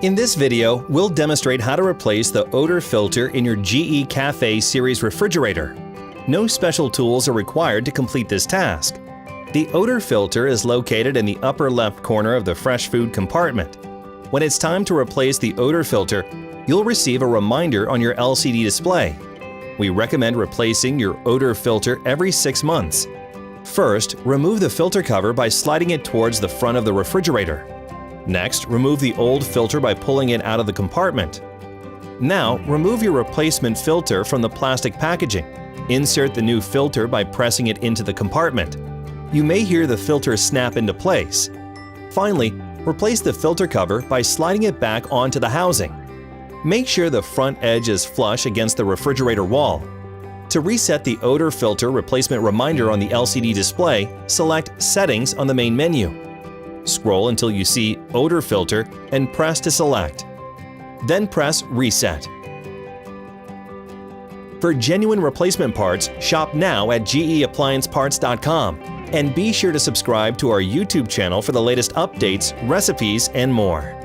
In this video, we'll demonstrate how to replace the odor filter in your GE Café Series Refrigerator. No special tools are required to complete this task. The odor filter is located in the upper left corner of the fresh food compartment. When it's time to replace the odor filter, you'll receive a reminder on your LCD display. We recommend replacing your odor filter every 6 months. First, remove the filter cover by sliding it towards the front of the refrigerator. Next, remove the old filter by pulling it out of the compartment. Now, remove your replacement filter from the plastic packaging. Insert the new filter by pressing it into the compartment. You may hear the filter snap into place. Finally, replace the filter cover by sliding it back onto the housing. Make sure the front edge is flush against the refrigerator wall. To reset the odor filter replacement reminder on the LCD display, select Settings on the main menu. Scroll until you see Odor Filter and press to select. Then press Reset. For genuine replacement parts, shop now at geapplianceparts.com and be sure to subscribe to our YouTube channel for the latest updates, recipes, and more.